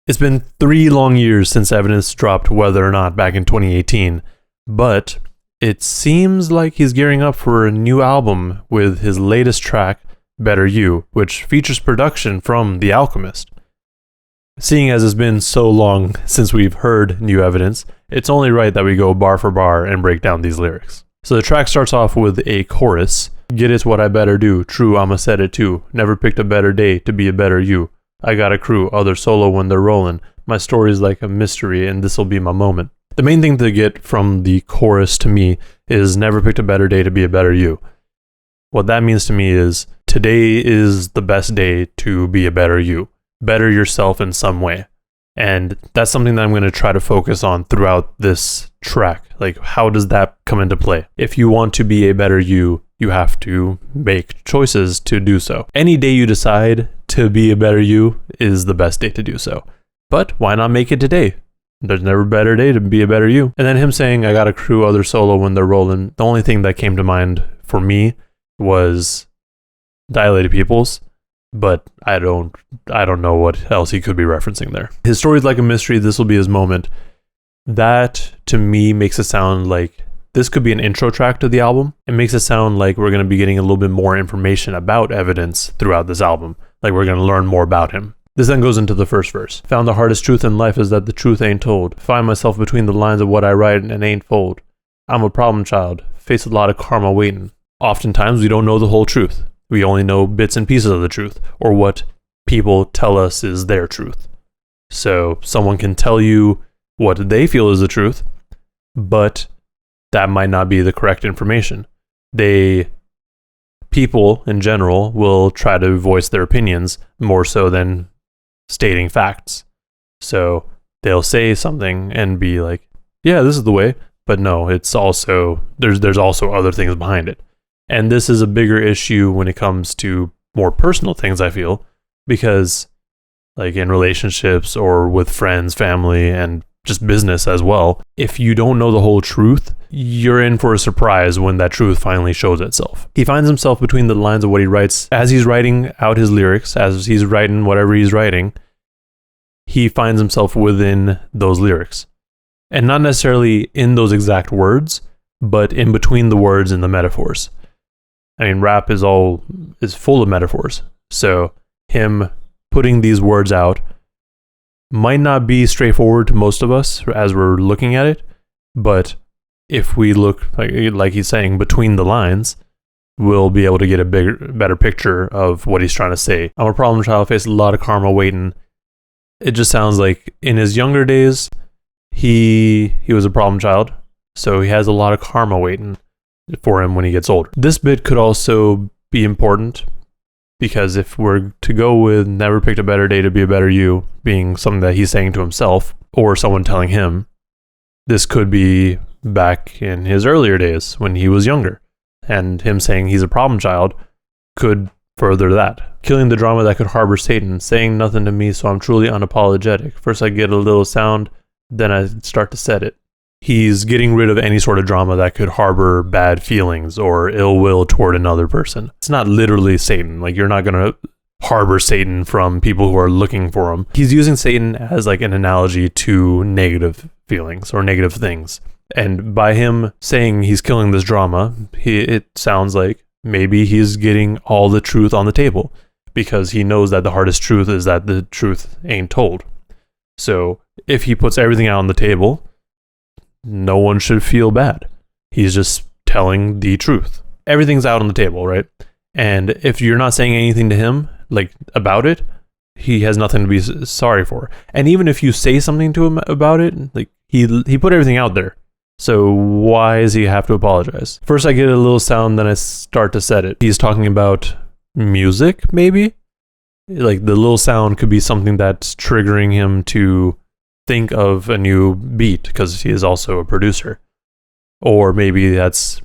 It's been 3 long years since Evidence dropped Whether or Not back in 2018, but it seems like he's gearing up for a new album with his latest track, Better You, which features production from The Alchemist. Seeing as it's been so long since we've heard new Evidence, it's only right that we go bar for bar and break down these lyrics. So the track starts off with a chorus. Get it's what I better do, true I'ma set it too, never picked a better day to be a better you. I got a crew, other solo when they're rolling. My story's like a mystery and this'll be my moment. The main thing to get from the chorus to me is never picked a better day to be a better you. What that means to me is today is the best day to be a better you. Better yourself in some way. And that's something that I'm going to try to focus on throughout this track. Like, how does that come into play? If you want to be a better you, you have to make choices to do so. Any day you decide to be a better you is the best day to do so. But why not make it today? There's never a better day to be a better you. And then him saying, I got a crew, other solo when they're rolling. The only thing that came to mind for me was Dilated Peoples. But I don't know what else he could be referencing there. His story's like a mystery. This will be his moment. That, to me, makes it sound like this could be an intro track to the album. It makes it sound like we're going to be getting a little bit more information about Evidence throughout this album. Like we're going to learn more about him. This then goes into the first verse. Found the hardest truth in life is that the truth ain't told. Find myself between the lines of what I write and ain't fold. I'm a problem child. Face a lot of karma waiting. Oftentimes, we don't know the whole truth. We only know bits and pieces of the truth, or what people tell us is their truth. So someone can tell you what they feel is the truth, but that might not be the correct information. People in general will try to voice their opinions more so than stating facts. So they'll say something and be like, yeah, this is the way, but no, it's also, there's also other things behind it. And this is a bigger issue when it comes to more personal things, I feel, because like in relationships or with friends, family, and just business as well, if you don't know the whole truth, you're in for a surprise when that truth finally shows itself. He finds himself between the lines of what he writes. As he's writing out his lyrics, as he's writing whatever he's writing, he finds himself within those lyrics. And not necessarily in those exact words, but in between the words and the metaphors. I mean, rap is full of metaphors. So him putting these words out might not be straightforward to most of us as we're looking at it, but if we look, like he's saying, between the lines, we'll be able to get a better picture of what he's trying to say. I'm a problem child, faced a lot of karma waiting. It just sounds like in his younger days, he was a problem child, so he has a lot of karma waiting for him when he gets older. This bit could also be important because if we're to go with never picked a better day to be a better you being something that he's saying to himself or someone telling him, this could be back in his earlier days when he was younger, and him saying he's a problem child could further that. Killing the drama that could harbor Satan, saying nothing to me, so I'm truly unapologetic. First I get a little sound, then I start to set it. He's getting rid of any sort of drama that could harbor bad feelings or ill will toward another person. It's not literally Satan. Like, you're not going to harbor Satan from people who are looking for him. He's using Satan as like an analogy to negative feelings or negative things. And by him saying he's killing this drama, it sounds like maybe he's getting all the truth on the table because he knows that the hardest truth is that the truth ain't told. So if he puts everything out on the table, no one should feel bad. He's just telling the truth. Everything's out on the table, right? And if you're not saying anything to him, like, about it, he has nothing to be sorry for. And even if you say something to him about it, like, he put everything out there. So why does he have to apologize? First I get a little sound, then I start to set it. He's talking about music, maybe? Like, the little sound could be something that's triggering him to think of a new beat because he is also a producer. Or maybe that's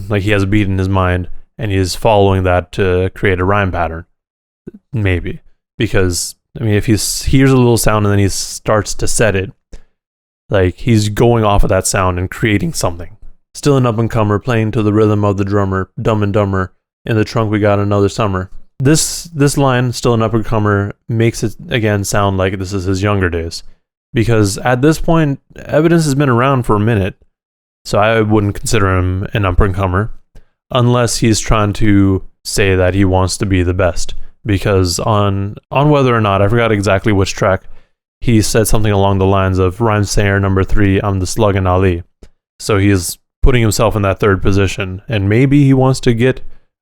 like he has a beat in his mind and he is following that to create a rhyme pattern. Maybe. Because, I mean, if he hears a little sound and then he starts to set it, like, he's going off of that sound and creating something. Still an up-and-comer, playing to the rhythm of the drummer, Dumb and Dumber. In the trunk we got another summer. This line, still an up-and-comer, makes it again sound like this is his younger days. Because at this point, evidence has been around for a minute, so I wouldn't consider him an up-and-comer, unless he's trying to say that he wants to be the best. Because on Whether or Not, I forgot exactly which track, he said something along the lines of Rhyme Singer number 3, I'm the slug in Ali. So he's putting himself in that third position, and maybe he wants to get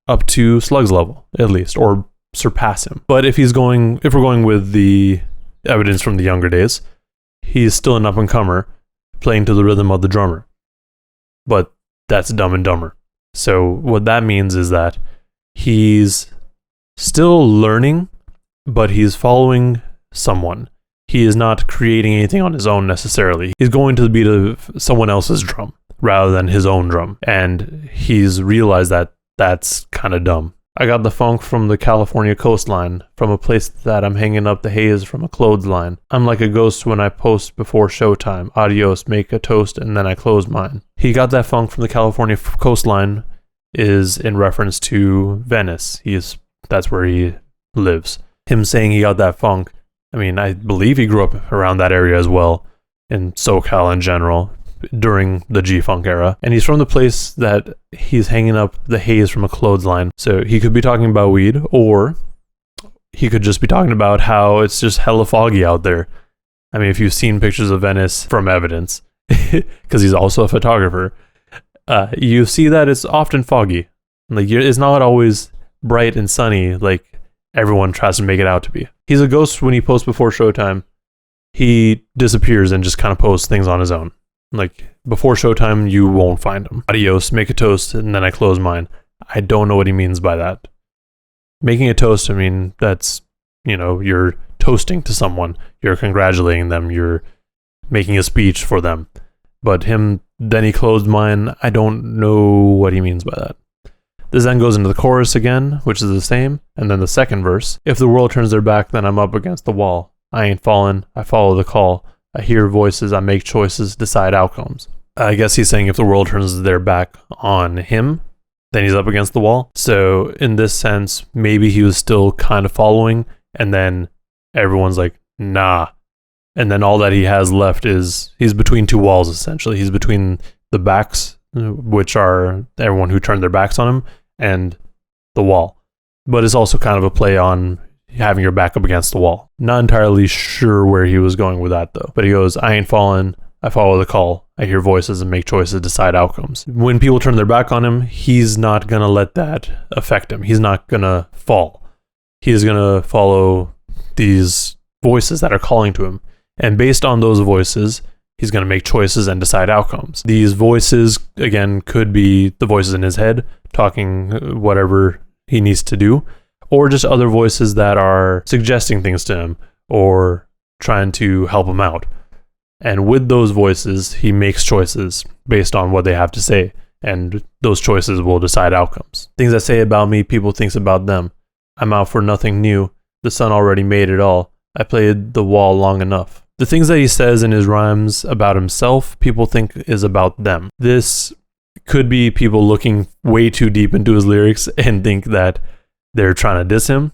up to Slug's level, at least, or surpass him. But if we're going with the evidence from the younger days, he's still an up-and-comer, playing to the rhythm of the drummer. But that's Dumb and Dumber. So what that means is that he's still learning, but he's following someone. He is not creating anything on his own necessarily. He's going to the beat of someone else's drum rather than his own drum. And he's realized that that's kind of dumb. I got the funk from the California coastline, from a place that I'm hanging up the haze from a clothesline. I'm like a ghost when I post before showtime. Adios, make a toast, and then I close mine. He got that funk from the California coastline is in reference to Venice. That's where he lives. Him saying he got that funk, I mean, I believe he grew up around that area as well, in SoCal in general, during the G-Funk era. And he's from the place that he's hanging up the haze from a clothesline. So he could be talking about weed, or he could just be talking about how it's just hella foggy out there. I mean, if you've seen pictures of Venice from Evidence, because he's also a photographer, you see that it's often foggy. Like, it's not always bright and sunny like everyone tries to make it out to be. He's a ghost when he posts before showtime. He disappears and just kind of posts things on his own. Like, before showtime, you won't find him. Adios, make a toast, and then I close mine. I don't know what he means by that. Making a toast, I mean, that's, you're toasting to someone. You're congratulating them. You're making a speech for them. But then he closed mine. I don't know what he means by that. This then goes into the chorus again, which is the same, and then the second verse. If the world turns their back, then I'm up against the wall. I ain't falling, I follow the call. I hear voices, I make choices, decide outcomes. I guess he's saying if the world turns their back on him, then he's up against the wall. So in this sense, maybe he was still kind of following, and then everyone's like, nah. And then all that he has left is, he's between two walls, essentially. He's between the backs, which are everyone who turned their backs on him, and the wall. But it's also kind of a play on having your back up against the wall. Not entirely sure where he was going with that, though. But he goes, I ain't falling, I follow the call. I hear voices and make choices, decide outcomes. When people turn their back on him, he's not going to let that affect him. He's not going to fall. He's going to follow these voices that are calling to him. And based on those voices, he's going to make choices and decide outcomes. These voices, again, could be the voices in his head, talking whatever he needs to do, or just other voices that are suggesting things to him or trying to help him out. And with those voices, he makes choices based on what they have to say, and those choices will decide outcomes. Things I say about me, people think about them. I'm out for nothing new. The sun already made it all. I played the wall long enough. The things that he says in his rhymes about himself, people think is about them. This could be people looking way too deep into his lyrics and think that they're trying to diss him.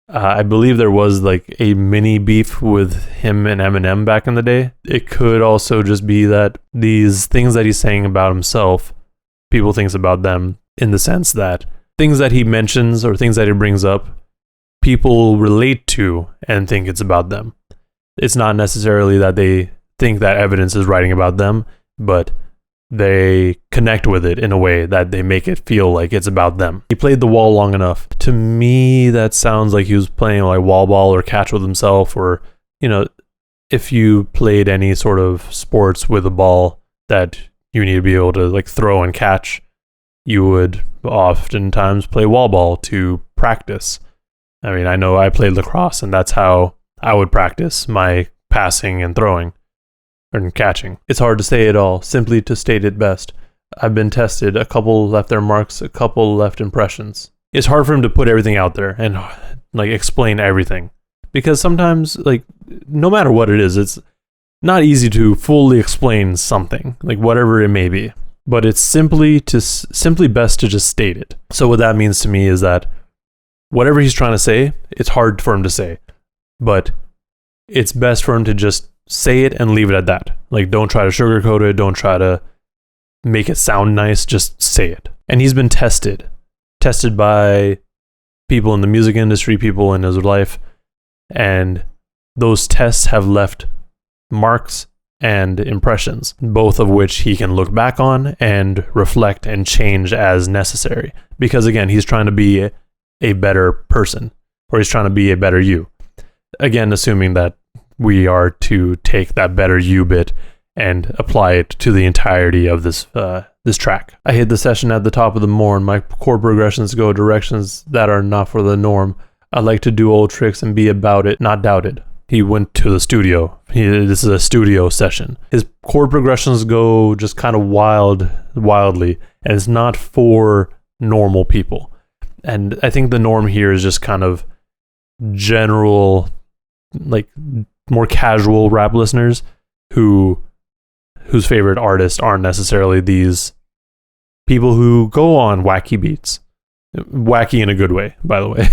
I believe there was like a mini beef with him and Eminem back in the day. It could also just be that these things that he's saying about himself, people thinks about them, in the sense that things that he mentions or things that he brings up, people relate to and think it's about them. It's not necessarily that they think that Evidence is writing about them, but they connect with it in a way that they make it feel like it's about them. He played the wall long enough. To me, that sounds like he was playing like wall ball or catch with himself, or, if you played any sort of sports with a ball that you need to be able to like throw and catch, you would oftentimes play wall ball to practice. I mean, I know I played lacrosse, and that's how I would practice my passing and throwing and catching. It's hard to say it all, simply to state it best. I've been tested. A couple left their marks, a couple left impressions. It's hard for him to put everything out there and like explain everything, because sometimes, like, no matter what it is, it's not easy to fully explain something, like whatever it may be. But it's simply best to just state it. So what that means to me is that whatever he's trying to say, it's hard for him to say, but it's best for him to just say it and leave it at that. Like, don't try to sugarcoat it. Don't try to make it sound nice. Just say it. And he's been tested by people in the music industry, people in his life, and those tests have left marks and impressions, both of which he can look back on and reflect and change as necessary. Because again, he's trying to be a better person, or he's trying to be a better you. Again, assuming that we are to take that better you bit and apply it to the entirety of this track. I hit the session at the top of the morn. My chord progressions go directions that are not for the norm. I like to do old tricks and be about it, not doubted. He went to the studio. This is a studio session. His chord progressions go just kind of wildly, and it's not for normal people. And I think the norm here is just kind of general, like more casual rap listeners whose favorite artists aren't necessarily these people who go on wacky beats. Wacky in a good way, by the way.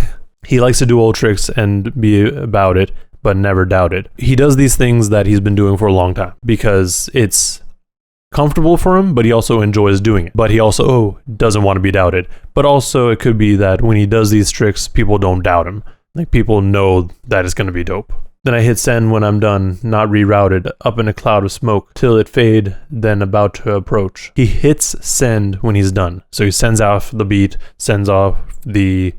He likes to do old tricks and be about it, but never doubt it. He does these things that he's been doing for a long time because it's comfortable for him, but he also enjoys doing it. But he also doesn't want to be doubted. But also it could be that when he does these tricks, people don't doubt him. Like, people know that it's going to be dope. Then I hit send when I'm done, not rerouted, up in a cloud of smoke, till it fade, then about to approach. He hits send when he's done. So he sends off the beat, sends off the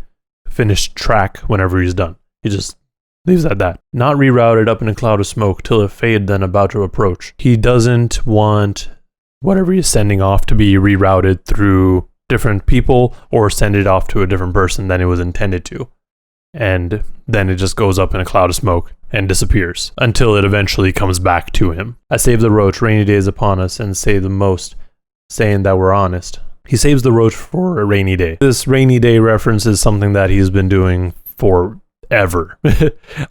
finished track whenever he's done. He just leaves it at that. Not rerouted, up in a cloud of smoke, till it fade, then about to approach. He doesn't want whatever he's sending off to be rerouted through different people or send it off to a different person than it was intended to. And then it just goes up in a cloud of smoke and disappears until it eventually comes back to him. I save the roach, rainy days upon us, and say the most, saying that we're honest. He saves the roach for a rainy day. This rainy day reference is something that he's been doing forever.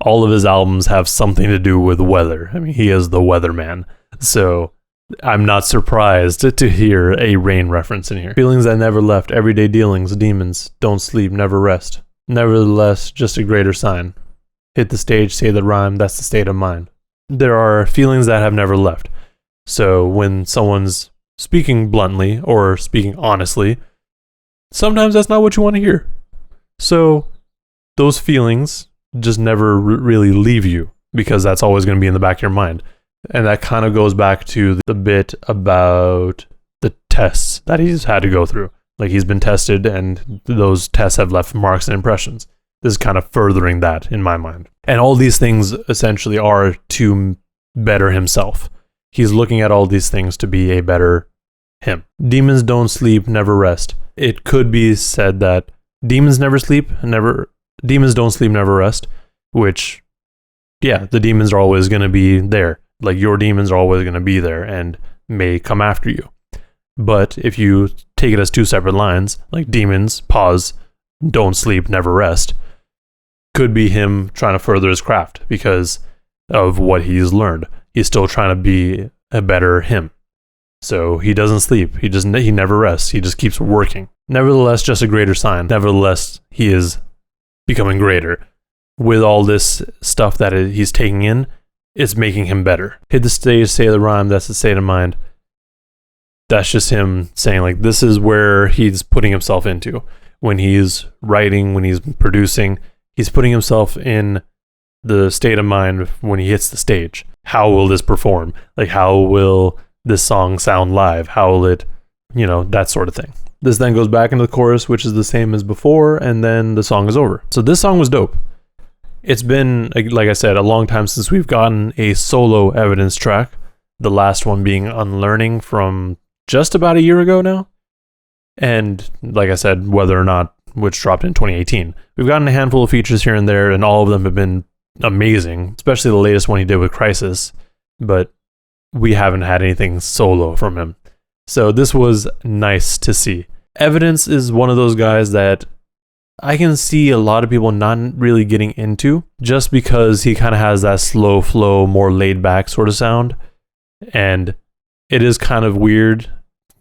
All of his albums have something to do with weather. I mean, he is the weatherman. So I'm not surprised to hear a rain reference in here. Feelings that never left, everyday dealings, demons, don't sleep, never rest. Nevertheless, just a greater sign. Hit the stage, say the rhyme, that's the state of mind. There are feelings that have never left. So when someone's speaking bluntly or speaking honestly, sometimes that's not what you want to hear. So those feelings just never really leave you because that's always going to be in the back of your mind. And that kind of goes back to the bit about the tests that he's had to go through. Like, he's been tested and those tests have left marks and impressions. This is kind of furthering that in my mind. And all these things essentially are to better himself. He's looking at all these things to be a better him. Demons don't sleep, never rest. It could be said that demons don't sleep, never rest, which, yeah, the demons are always going to be there. Like, your demons are always going to be there and may come after you. But if you take it as two separate lines, like demons, pause, don't sleep, never rest, could be him trying to further his craft because of what he's learned. He's still trying to be a better him. So he doesn't sleep. He never rests. He just keeps working. Nevertheless, just a greater sign. Nevertheless, he is becoming greater. With all this stuff that he's taking in, it's making him better. Hit the stage, say the rhyme, that's the state of mind. That's just him saying, like, this is where he's putting himself into. When he's writing, when he's producing, he's putting himself in the state of mind when he hits the stage. How will this perform? Like, how will this song sound live? How will it, that sort of thing. This then goes back into the chorus, which is the same as before, and then the song is over. So this song was dope. It's been, like I said, a long time since we've gotten a solo Evidence track. The last one being Unlearning from just about a year ago now. And like I said, whether or not, which dropped in 2018. We've gotten a handful of features here and there, and all of them have been amazing, especially the latest one he did with Crisis. But we haven't had anything solo from him. So this was nice to see. Evidence is one of those guys that I can see a lot of people not really getting into just because he kind of has that slow flow, more laid back sort of sound. And it is kind of weird,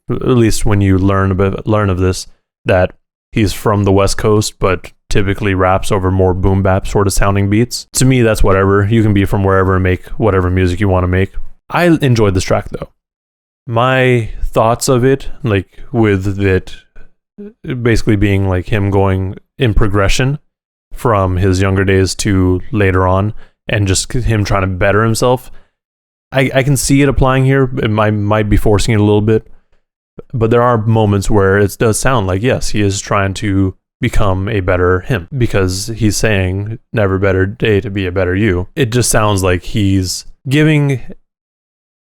at least when you learn of this, that he's from the West Coast, but typically raps over more boom bap sort of sounding beats. To me, that's whatever. You can be from wherever and make whatever music you want to make. I enjoyed this track though. My thoughts of it, like with it basically being like him going in progression from his younger days to later on, and just him trying to better himself. I can see it applying here. It might be forcing it a little bit, but there are moments where it does sound like, yes, he is trying to become a better him, because he's saying never better day to be a better you. It just sounds like he's giving,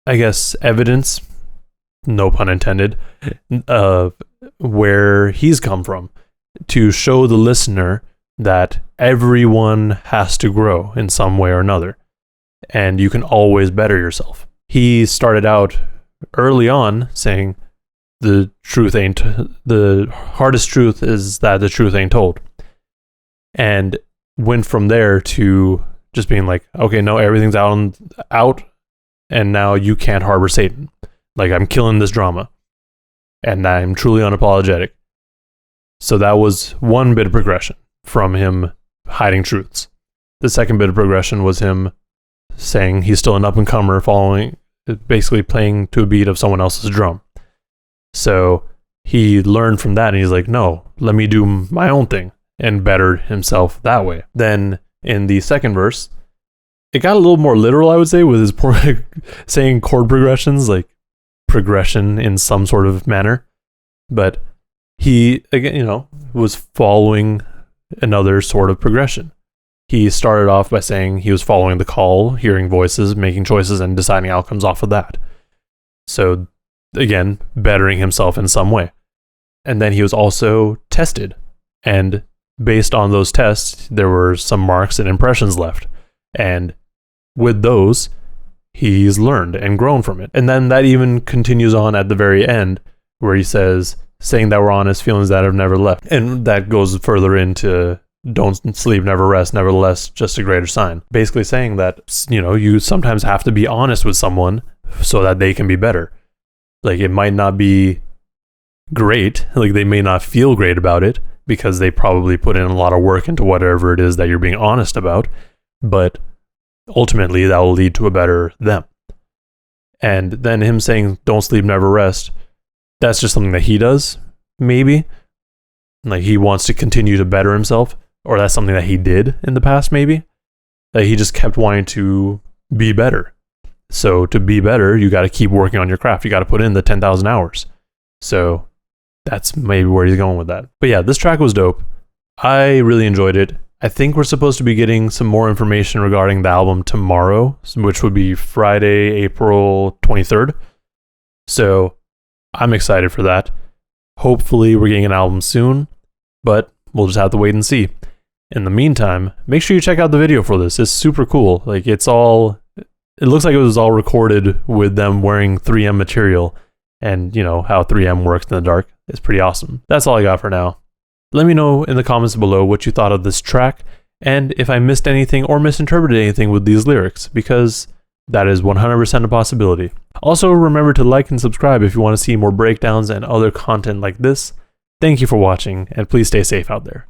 I guess, evidence, no pun intended, of where he's come from, to show the listener that everyone has to grow in some way or another, and you can always better yourself. He started out early on saying the hardest truth is that the truth ain't told, and went from there to just being like, okay, no, everything's out, and now you can't harbor Satan. Like, I'm killing this drama, and I'm truly unapologetic. So that was one bit of progression from him hiding truths. The second bit of progression was him saying he's still an up-and-comer, basically playing to a beat of someone else's drum. So he learned from that, and he's like, no, let me do my own thing, and better himself that way. Then in the second verse, it got a little more literal, I would say, with his saying chord progressions, like progression in some sort of manner. But he, again, was following another sort of progression. He started off by saying he was following the call, hearing voices, making choices, and deciding outcomes off of that. So, again, bettering himself in some way. And then he was also tested. And based on those tests, there were some marks and impressions left. And with those, he's learned and grown from it. And then that even continues on at the very end, where he says, saying that we're honest, feelings that have never left. And that goes further into don't sleep, never rest, nevertheless, just a greater sign. Basically saying that, you sometimes have to be honest with someone so that they can be better. Like, it might not be great, like they may not feel great about it, because they probably put in a lot of work into whatever it is that you're being honest about, but ultimately that will lead to a better them. And then him saying don't sleep, never rest, that's just something that he does, maybe. Like, he wants to continue to better himself, or that's something that he did in the past, maybe. That he just kept wanting to be better. So to be better, you got to keep working on your craft. You got to put in the 10,000 hours. So that's maybe where he's going with that. But yeah, this track was dope. I really enjoyed it. I think we're supposed to be getting some more information regarding the album tomorrow, which would be Friday, April 23rd. So I'm excited for that. Hopefully we're getting an album soon, but we'll just have to wait and see. In the meantime, make sure you check out the video for this. It's super cool. Like, it looks like it was all recorded with them wearing 3M material, and how 3M works in the dark. It's pretty awesome. That's all I got for now. Let me know in the comments below what you thought of this track, and if I missed anything or misinterpreted anything with these lyrics, because that is 100% a possibility. Also, remember to like and subscribe if you want to see more breakdowns and other content like this. Thank you for watching, and please stay safe out there.